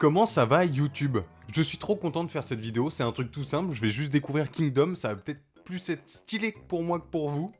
Comment ça va YouTube? Je suis trop content de faire cette vidéo, c'est un truc tout simple, je vais juste découvrir Kingdom, ça va peut-être plus être stylé pour moi que pour vous.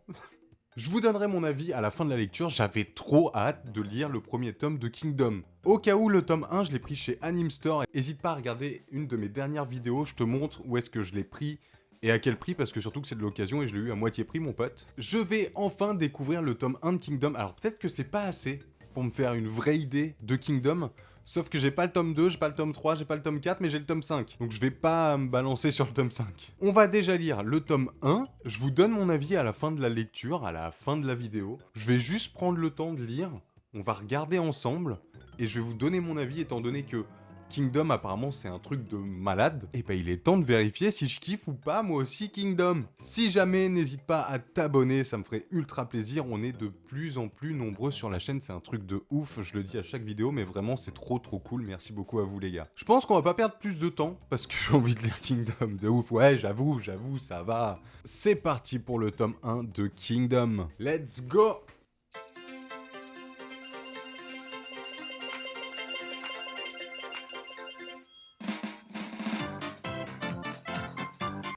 Je vous donnerai mon avis à la fin de la lecture, j'avais trop hâte de lire le premier tome de Kingdom. Au cas où le tome 1, je l'ai pris chez Anime Store, n'hésite pas à regarder une de mes dernières vidéos, je te montre où est-ce que je l'ai pris et à quel prix, parce que surtout que c'est de l'occasion et je l'ai eu à moitié prix mon pote. Je vais enfin découvrir le tome 1 de Kingdom, alors peut-être que c'est pas assez pour me faire une vraie idée de Kingdom, sauf que j'ai pas le tome 2, j'ai pas le tome 3, j'ai pas le tome 4, mais j'ai le tome 5. Donc je vais pas me balancer sur le tome 5. On va déjà lire le tome 1, je vous donne mon avis à la fin de la lecture, à la fin de la vidéo. Je vais juste prendre le temps de lire, on va regarder ensemble, et je vais vous donner mon avis étant donné que Kingdom apparemment c'est un truc de malade, et bah il est temps de vérifier si je kiffe ou pas moi aussi Kingdom. Si jamais, n'hésite pas à t'abonner, ça me ferait ultra plaisir, on est de plus en plus nombreux sur la chaîne, c'est un truc de ouf, je le dis à chaque vidéo, mais vraiment c'est trop cool, merci beaucoup à vous les gars. Je pense qu'on va pas perdre plus de temps, parce que j'ai envie de lire Kingdom de ouf, ouais j'avoue, ça va. C'est parti pour le tome 1 de Kingdom, let's go!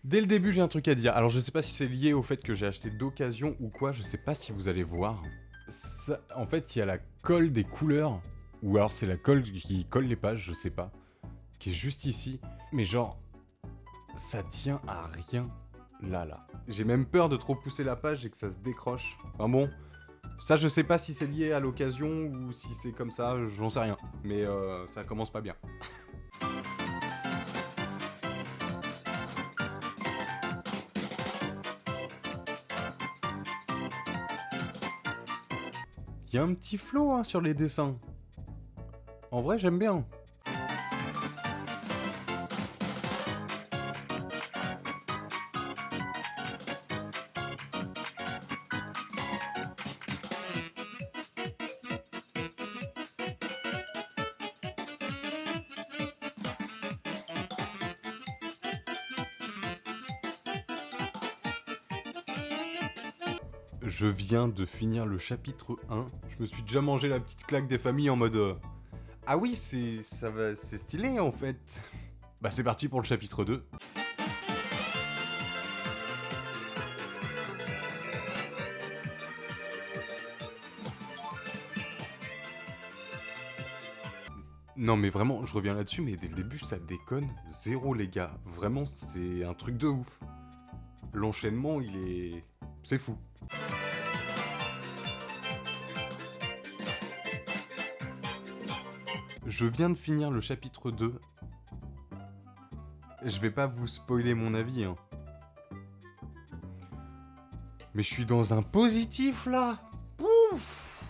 Dès le début, j'ai un truc à dire. Alors, je sais pas si c'est lié au fait que j'ai acheté d'occasion ou quoi, je sais pas si vous allez voir. Ça, en fait, il y a la colle des couleurs, ou alors c'est la colle qui colle les pages, je sais pas, qui est juste ici. Mais genre, ça tient à rien là. J'ai même peur de trop pousser la page et que ça se décroche. Enfin bon, ça je sais pas si c'est lié à l'occasion ou si c'est comme ça, j'en sais rien. Mais ça commence pas bien. Il y a un petit flow hein, sur les dessins. En vrai, j'aime bien. Je viens de finir le chapitre 1. Je me suis déjà mangé la petite claque des familles en mode... Ah oui, c'est stylé en fait. Bah c'est parti pour le chapitre 2. Non mais vraiment, je reviens là-dessus, mais dès le début ça déconne zéro les gars. Vraiment c'est un truc de ouf. L'enchaînement il est... c'est fou. Je viens de finir le chapitre 2. Je vais pas vous spoiler mon avis, hein. Mais je suis dans un positif, là. Ouf.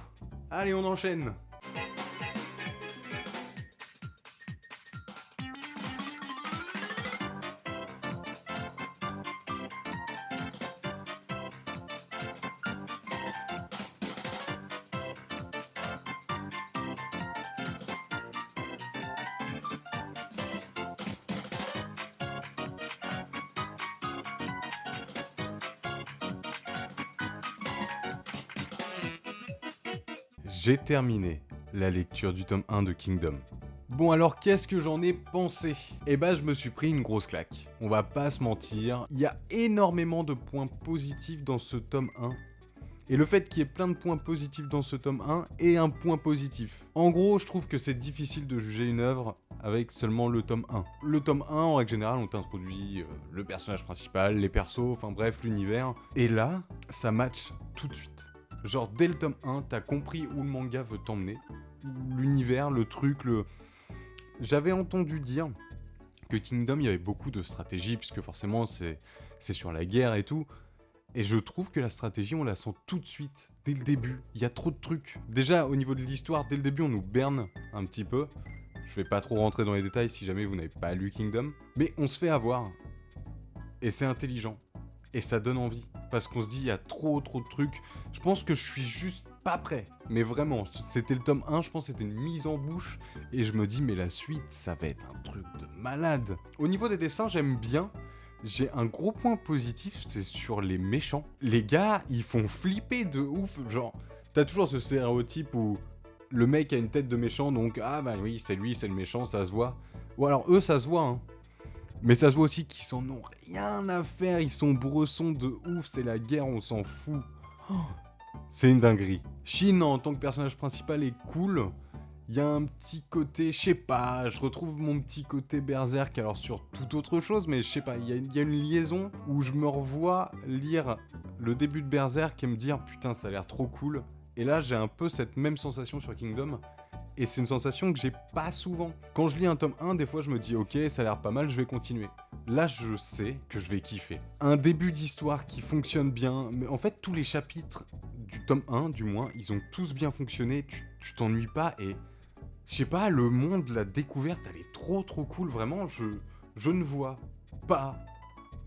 Allez, on enchaîne. J'ai terminé la lecture du tome 1 de Kingdom. Bon alors qu'est-ce que j'en ai pensé? Eh ben je me suis pris une grosse claque. On va pas se mentir, il y a énormément de points positifs dans ce tome 1. Et le fait qu'il y ait plein de points positifs dans ce tome 1 est un point positif. En gros, je trouve que c'est difficile de juger une œuvre avec seulement le tome 1. Le tome 1, en règle générale, on t'introduit le personnage principal, les persos, enfin bref, l'univers. Et là, ça match tout de suite. Genre, dès le tome 1, t'as compris où le manga veut t'emmener. L'univers, le truc, J'avais entendu dire que Kingdom, il y avait beaucoup de stratégie, puisque forcément, c'est sur la guerre et tout. Et je trouve que la stratégie, on la sent tout de suite, dès le début. Il y a trop de trucs. Déjà, au niveau de l'histoire, dès le début, on nous berne un petit peu. Je vais pas trop rentrer dans les détails si jamais vous n'avez pas lu Kingdom. Mais on se fait avoir. Et c'est intelligent. Et ça donne envie. Parce qu'on se dit, il y a trop de trucs. Je pense que je suis juste pas prêt. Mais vraiment, c'était le tome 1, je pense que c'était une mise en bouche. Et je me dis, mais la suite, ça va être un truc de malade. Au niveau des dessins, j'aime bien. J'ai un gros point positif, c'est sur les méchants. Les gars, ils font flipper de ouf. Genre, t'as toujours ce stéréotype où le mec a une tête de méchant, donc ah bah oui, c'est lui, c'est le méchant, ça se voit. Ou alors eux, ça se voit, hein. Mais ça se voit aussi qu'ils s'en ont rien à faire, ils sont bressons de ouf, c'est la guerre, on s'en fout. Oh, c'est une dinguerie. Shin, en tant que personnage principal, est cool. Il y a un petit côté, je sais pas, je retrouve mon petit côté berserk, alors sur toute autre chose, mais je sais pas, il y a une liaison où je me revois lire le début de Berserk et me dire putain, ça a l'air trop cool. Et là, j'ai un peu cette même sensation sur Kingdom, et c'est une sensation que j'ai pas souvent. Quand je lis un tome 1, des fois je me dis ok, ça a l'air pas mal, je vais continuer. Là, je sais que je vais kiffer. Un début d'histoire qui fonctionne bien, mais en fait, tous les chapitres du tome 1, du moins, ils ont tous bien fonctionné, tu t'ennuies pas, et je sais pas, le monde, la découverte, elle est trop cool, vraiment, je ne vois pas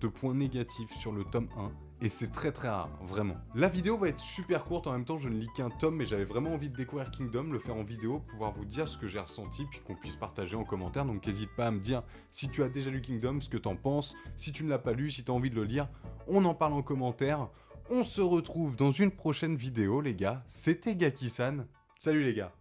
de points négatifs sur le tome 1, et c'est très rare, vraiment. La vidéo va être super courte, en même temps je ne lis qu'un tome, mais j'avais vraiment envie de découvrir Kingdom, le faire en vidéo, pouvoir vous dire ce que j'ai ressenti, puis qu'on puisse partager en commentaire, donc n'hésite pas à me dire si tu as déjà lu Kingdom, ce que t'en penses, si tu ne l'as pas lu, si tu as envie de le lire, on en parle en commentaire, on se retrouve dans une prochaine vidéo les gars, c'était Gaki-san, salut les gars.